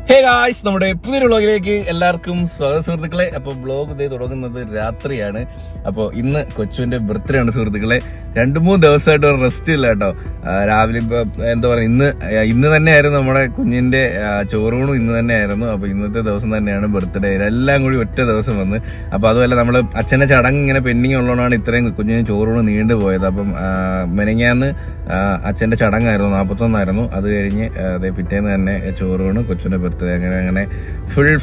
Hey guys, നമ്മുടെ പുതിയൊരു വ്ളോഗിലേക്ക് എല്ലാവർക്കും സ്വാഗതം സുഹൃത്തുക്കളെ. അപ്പോൾ വ്ളോഗ് ഇതേ തുടങ്ങുന്നത് രാത്രിയാണ്. അപ്പോൾ ഇന്ന് കൊച്ചുവിന്റെ ബർത്ത്ഡേ ആണ് സുഹൃത്തുക്കളെ. 2-3 ദിവസമായിട്ട് ഒരു റെസ്റ്റ് ഇല്ല കേട്ടോ. രാവിലെ ഇപ്പൊ എന്താ പറയുക, ഇന്ന് തന്നെയായിരുന്നു നമ്മുടെ കുഞ്ഞിന്റെ ചോറൂണും ഇന്ന് തന്നെയായിരുന്നു. അപ്പോൾ ഇന്നത്തെ ദിവസം തന്നെയാണ് ബർത്ത്ഡേ. എല്ലാം കൂടി ഒറ്റ ദിവസം വന്ന്. അപ്പോൾ അതുമല്ല, നമ്മള് അച്ഛന്റെ ചടങ്ങ് ഇങ്ങനെ പെൻഡിങ് ഉള്ളതുകൊണ്ടാണ് ഇത്രയും കുഞ്ഞിന് ചോറൂണ് നീണ്ടു പോയത്. അപ്പം മെനങ്ങാന്ന് അച്ഛന്റെ ചടങ്ങായിരുന്നു, 41 അത് കഴിഞ്ഞ് പിറ്റേന്ന് തന്നെ ചോറൂണ്, കൊച്ചിന്റെ ബർത്ത്ഡേ, അങ്ങനെ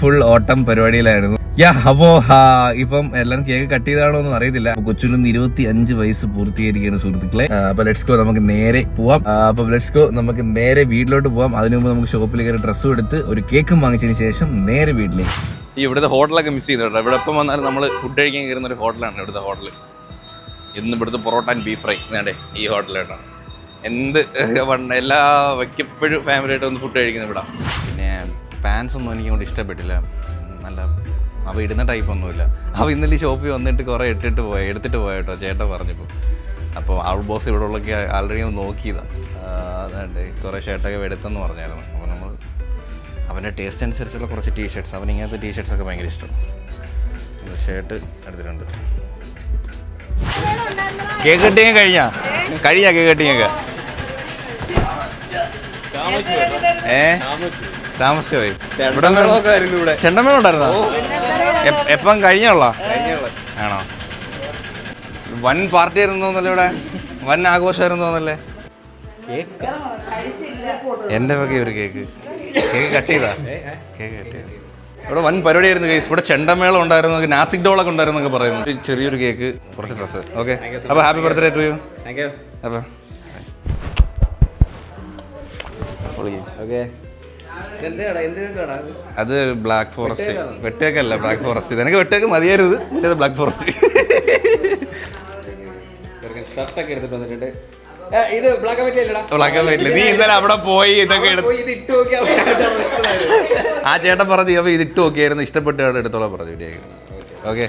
ഫുൾ ഓട്ടം പരിപാടിയിലായിരുന്നു. അപ്പോ ഇപ്പം എല്ലാരും കേക്ക് കട്ട് ചെയ്താണോ ഒന്നും അറിയത്തില്ല. കൊച്ചിനൊന്ന് 25 വയസ്സ് പൂർത്തീകരിക്കുകയാണ് സുഹൃത്തുക്കളെ. അപ്പൊ ലെറ്റ്സ് ഗോ, നമുക്ക് നേരെ പോവാം. നമുക്ക് നേരെ വീട്ടിലോട്ട് പോവാം. അതിനു മുമ്പ് നമുക്ക് ഷോപ്പിൽ കയറി ഡ്രസ്സും എടുത്ത് ഒരു കേക്കും വാങ്ങിച്ചതിന് ശേഷം നേരെ വീട്ടിലേക്ക്. ഈ ഇവിടുത്തെ ഹോട്ടലൊക്കെ മിസ് ചെയ്യുന്നുണ്ട്. ഇവിടെ എപ്പം വന്നാലും നമ്മൾ ഫുഡ് കഴിക്കാൻ കയറുന്ന ഒരു ഹോട്ടലാണ് ഇവിടുത്തെ ഹോട്ടൽ. ഇന്ന് ഇവിടുത്തെ പൊറോട്ട ആൻഡ് ബീഫ് ഫ്രൈ വേണ്ടേ ഈ ഹോട്ടലിലാണ്. എല്ലാ എപ്പോഴും ഫാമിലിയായിട്ട് ഒന്ന് ഫുഡ് കഴിക്കുന്നത് ഇവിടെ. പിന്നെ പാൻസ് ഒന്നും എനിക്ക് കൊണ്ട് ഇഷ്ടപ്പെട്ടില്ല. നല്ല അവ ഇടുന്ന ടൈപ്പൊന്നുമില്ല. അവ ഇന്നലെ ഷോപ്പിൽ വന്നിട്ട് കുറേ എടുത്തിട്ട് പോയ കേട്ടോ ചേട്ടൻ പറഞ്ഞപ്പോൾ. അപ്പോൾ ഔട്ട് ബോക്സ് ഇവിടെ ഉള്ളൊക്കെ ആൾറെഡി ഒന്ന് നോക്കിയതാണ്. അതുകൊണ്ട് കുറേ ഷർട്ടൊക്കെ എടുത്തെന്ന് പറഞ്ഞായിരുന്നു. അപ്പോൾ നമ്മൾ അവൻ്റെ ടേസ്റ്റ് അനുസരിച്ചുള്ള കുറച്ച് ടീഷർട്ട്സ്, അവൻ ഇങ്ങനത്തെ ടീഷർട്ട്സൊക്കെ ഭയങ്കര ഇഷ്ടം. ഷർട്ട് എടുത്തിട്ടുണ്ട്. കേക്ക് കട്ടിങ് കഴിഞ്ഞാ കേക്ക് കട്ടിങ്ങൊക്കെ താമസിച്ചു പോയി. ചെണ്ടമേളം ഉണ്ടായിരുന്നോ? എപ്പം കഴിഞ്ഞോള ആണോ? വൻ പാർട്ടി ആയിരുന്നു തോന്നല്ലേ ഇവിടെ, വൻ ആഘോഷമായിരുന്നു തോന്നല്ലേ? എന്റെ വക ഒരു കേക്ക് കട്ട് ചെയ്താ ഇവിടെ വൻ പരിപാടിയായിരുന്നു ഗൈസ്. ഇവിടെ ചെണ്ടമേളം ഉണ്ടായിരുന്നു, നാസിക് ഡോളൊക്കെ ഉണ്ടായിരുന്നു എന്നൊക്കെ പറയുന്നു. ചെറിയൊരു കേക്ക്, കുറച്ച് ഡ്രസ്സ്. ഓക്കെ, അപ്പോൾ ഹാപ്പി ബർത്ത്ഡേ ടു യു. അപ്പോൾ അത് ബ്ലാക്ക് ഫോറസ്റ്റ്. വെട്ടേക്കല്ല, ബ്ലാക്ക് ഫോറസ്റ്റ്. നിനക്ക് വെട്ടേക്ക് മതിയായിരുന്നു, മറ്റേത് ബ്ലാക്ക് ഫോറസ്റ്റ്. ഷർട്ടൊക്കെ എടുത്തിട്ട് വന്നിട്ടുണ്ട്. നീ ഇന്നലെ അവിടെ പോയി ഇതൊക്കെ ആ ചേട്ടൻ പറഞ്ഞു അപ്പൊ ഇത് ഇട്ട് നോക്കിയായിരുന്നു, ഇഷ്ടപ്പെട്ട് എടുത്തോളാം പറഞ്ഞു. ഓക്കെ,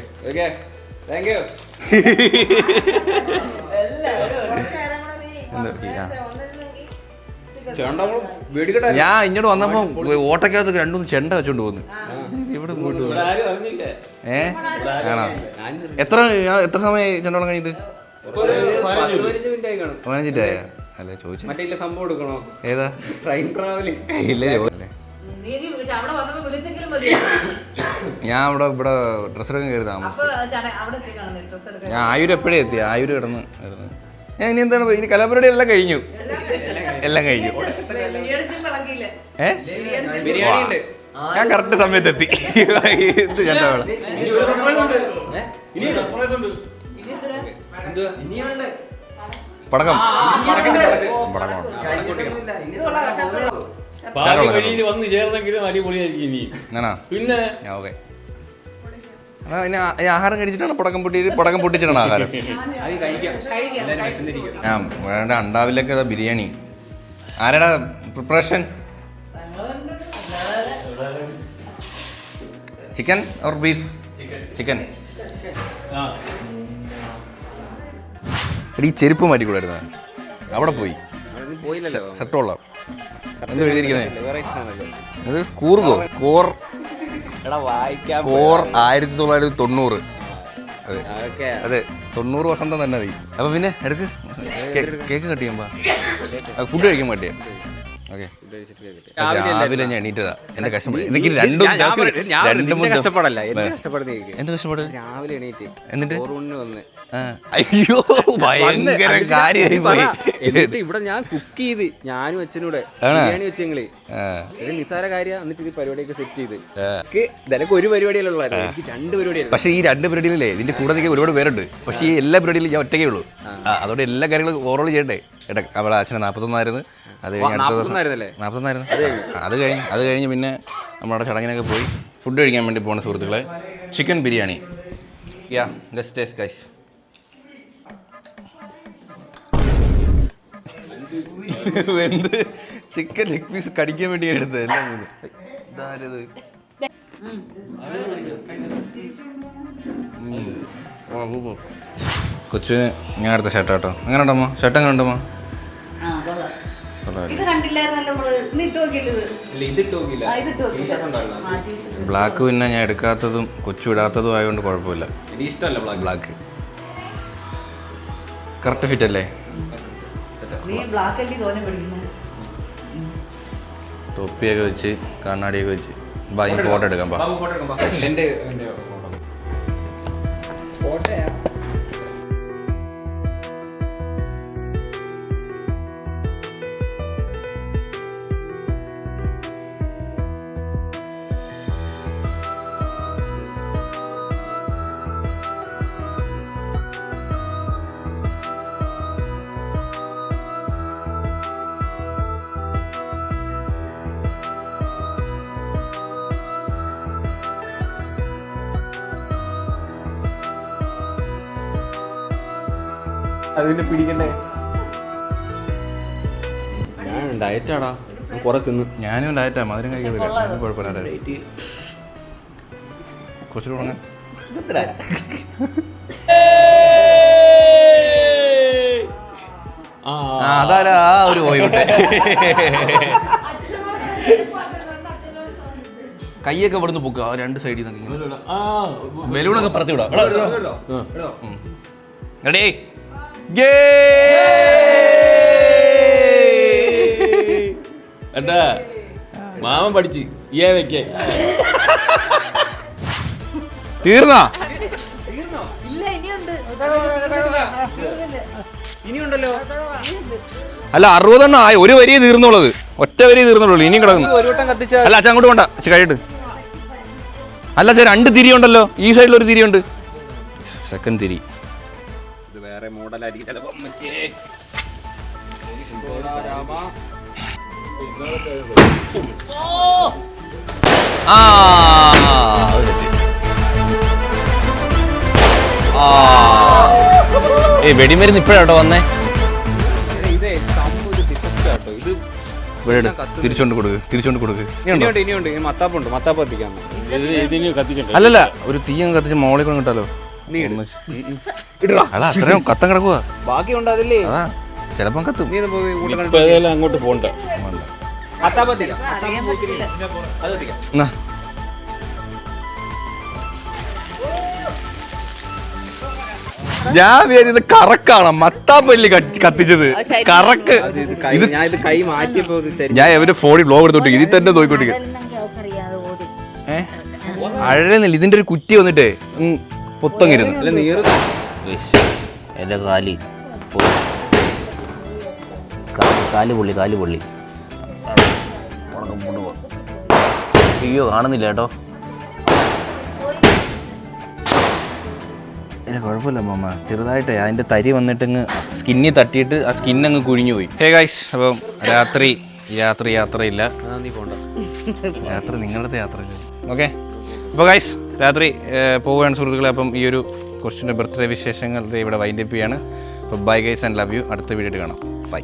ഞാൻ ഇങ്ങോട്ട് വന്നപ്പോ ഓട്ടക്കകത്ത് 2-3 ചെണ്ട വെച്ചോണ്ട് പോന്നു. ഇവിടെ ആണോ? എത്ര സമയം ചെണ്ടോളം കഴിഞ്ഞിട്ട്? 15 അല്ലേ ചോദിച്ചു. സംഭവം എടുക്കണോ? ഏതാ? ട്രെയിൻ ട്രാവലിംഗ് ഇല്ലേ? ഞാൻ ഇവിടെ ഡ്രസ്സ് എടുക്കാൻ കയറി താമസിച്ചു. ഞാൻ ആയൂര് എപ്പോഴേ എത്തി, ആയൂര് കിടന്ന്. ഞാൻ ഇനി എന്താണ്, ഇനി കലാപരിപാടി എല്ലാം കഴിഞ്ഞു. ഞാൻ കറക്റ്റ് സമയത്ത് എത്തി. എന്ത് ചെണ്ട വേണം? പടക്കം വന്ന് ചേർന്നെങ്കിലും അടിപൊളിയായിരിക്കും ഇനി. പിന്നെ ഓക്കെ, ആഹാരം കഴിച്ചിട്ടാണ് പടക്കം പൊട്ടിച്ചിട്ടാണ് ആഹാരം. വേണ്ട, അണ്ടാവിലൊക്കെ ബിരിയാണി. ആരാടാ preparation? Chicken or beef? Chicken. ഈ ചെരുപ്പ് മാറ്റിക്കൂടായിരുന്നു, അവിടെ പോയി ഷർട്ടോളാം. എന്ത് എഴുതിയിരിക്കുന്നത്? ഇത് കൂർഗോ കോർ 1990. അതെ, 90 വസന്തം തന്നെ മതി. അപ്പൊ പിന്നെ എടുത്ത് കേക്ക് കട്ട് ചെയ്യുമ്പോ ഫുഡ് കഴിക്കാൻ പറ്റിയ. ഓക്കെ, രാവിലെ ഞാൻ എണീറ്റതാ. എന്റെ കഷ്ടപ്പാട് എനിക്ക് എന്ത് കഷ്ടപ്പാട് രാവിലെ എണീറ്റ് എന്നിട്ട് വന്ന്. അയ്യോ, ഭയങ്കര കാര്യമായി പോയി. എന്നിട്ട് ഇവിടെ ഞാൻ കുക്ക് ചെയ്ത്, ഞാനും അച്ഛനൂടെ ബിരിയാണി വെച്ച് ഞങ്ങള്. ഇത് നിസ്സാര കാര്യം. എന്നിട്ട് ഇത് പരിപാടിയൊക്കെ സെറ്റ് ചെയ്ത് നിനക്ക് ഒരു പരിപാടിയല്ലേ ഉള്ളായിരുന്നു, എനിക്ക് 2 പരിപാടിയായിരുന്നു. പക്ഷേ ഈ 2 പരിപാടിയിലല്ലേ ഇതിന്റെ കൂടെ നിൽക്കാൻ ഒരുപാട് പേരുണ്ട്. പക്ഷേ ഈ എല്ലാ പരിപാടിയിലും ഞാൻ ഒറ്റയ്ക്കേ ഉള്ളൂ. അതോടെ എല്ലാ കാര്യങ്ങളും ഓവറോൾ ചെയ്യണ്ടേ. അവിടെ അച്ഛന് 41 അത് കഴിഞ്ഞ് അടുത്ത ദിവസം 40 അത് കഴിഞ്ഞ് പിന്നെ നമ്മുടെ ചടങ്ങിനൊക്കെ പോയി ഫുഡ് കഴിക്കാൻ വേണ്ടി പോകുന്ന സുഹൃത്തുക്കളെ. Chicken biryani. Let's taste guys. എന്ത് ചിക്കൻ ലെഗ് പീസ് കടിക്കാൻ വേണ്ടി എടുത്തത് എല്ലാം. കൊച്ചിന് ഞാൻ എടുത്ത ഷർട്ട് കേട്ടോ. എങ്ങനെ ഉണ്ടമ്മ? ഷർട്ട് എങ്ങനെ ഉണ്ടമ്മ? ഇത് കണ്ടില്ലായിരുന്നല്ലോ നമ്മള്. ഇന്ന് ഇട്ട് നോക്കിയില്ലത്. ബ്ലാക്ക് പിന്നെ ഞാൻ എടുക്കാത്തതും കൊച്ചു ഇടാത്തതും ആയതുകൊണ്ട് കുഴപ്പമില്ല. ഇഷ്ടമല്ല ബ്ലാക്ക് കറക്റ്റ് ഫിറ്റ് അല്ലേ? നീ ബ്ലാക്ക് അല്ലേ തോനെ പഠിക്കുന്നത്? തൊപ്പിയൊക്കെ വെച്ച് കണ്ണാടിയൊക്കെ വെച്ച് ഫോട്ടോ എടുക്കാം. അതിനെ പിടിക്കണ്ടേ? ഞാൻ ഡയറ്റാടാ, കുറെ തിന്ന്. ഞാനും ഡയറ്റാ, മധുരം കഴിക്കുന്നില്ല. കുഴപ്പമില്ല. കുറച്ച് തുടങ്ങാൻ അതാരാ ആ ഒരു പോയിട്ടെ കൈയൊക്കെ ഇവിടുന്ന് പൊക്കുക. രണ്ട് സൈഡിൽ നിന്ന് ബലൂണൊക്കെ പറത്തി വിടാം. റെഡി? എന്താ മാമൻ പഠിച്ച് വെക്കേ തീർന്നാ? ഇനിയുണ്ടല്ലോ. അല്ല 60 എണ്ണം ആയി. ഒരു വരി തീർന്നുള്ളത്, ഒറ്റ വരി തീർന്നുള്ളൂ. ഇനിയും കിടക്കുന്നു. ഒരു വട്ടം കത്തിച്ചാ. അല്ല അച്ഛൻ അങ്ങോട്ട് വേണ്ട, കഴിയിട്ട്. അല്ല അച്ഛൻ 2 തിരി ഉണ്ടല്ലോ. ഈ സൈഡിൽ ഒരു തിരി ഉണ്ട്, സെക്കൻഡ് തിരി. ഇത് വേറെ മോഡലായിരിക്കും. വെടിമരുന്ന് ഇപ്പഴാട്ടോ വന്നേ. തിരിച്ചോണ്ട് കൊടുക്ക്. മത്താപ്പ് കത്തിക്കാം. അല്ലല്ല, ഒരു തീയങ്ങ് കത്തിച്ച് മോളിൽ കൊണ്ട് കിട്ടാലോ. അല്ല അത്രയും കത്തം കിടക്കുക. ബാക്കി ഉണ്ടോ അതില്ലേ? അതാ ചിലപ്പം കത്തും. അങ്ങോട്ട് പോണ്ട. ഞാൻ വിചാരിച്ചത് കറക്കാണ്, മത്താപ്പല്ലി കത്തിച്ചത് കറക്ക്. ഇത് കൈ മാറ്റിയപ്പോ ഞാൻ എവര് ഫോണിൽ ബ്ലോഗ് എടുത്തോട്ട് ഇതിൽ തന്നെ നോക്കിക്കൊണ്ടിരിക്കും. അഴകുന്നില്ല, ഇതിന്റെ ഒരു കുറ്റി വന്നിട്ടേ പൊത്തങ്ങിരുന്നു. എൻ്റെ കാല് പൊള്ളി. അയ്യോ കാണുന്നില്ല കേട്ടോ. ഇല്ല കുഴപ്പമില്ല മാമ, ചെറുതായിട്ടേ അതിന്റെ തരി വന്നിട്ടങ്ങ് സ്കിന്നിൽ തട്ടിയിട്ട് ആ സ്കിന്നങ്ങ് കുഴിഞ്ഞു പോയി. ഹേ ഗൈസ്, അപ്പം യാത്രയില്ല. നീ പോണ്ട, രാത്രി നിങ്ങളുടെ യാത്രയില്ല. ഓക്കെ, അപ്പോൾ ഗൈസ് രാത്രി പോവുകയാണ് സുഹൃത്തുക്കളെ. അപ്പം ഈ ഒരു കൊച്ചിൻ്റെ ബർത്ത്ഡേ വിശേഷങ്ങൾ ഇവിടെ വൈൻഡപ്പ് ചെയ്യാണ്. അപ്പോൾ bye guys and love you. അടുത്ത വീഡിയോ കാണാം. ബൈ.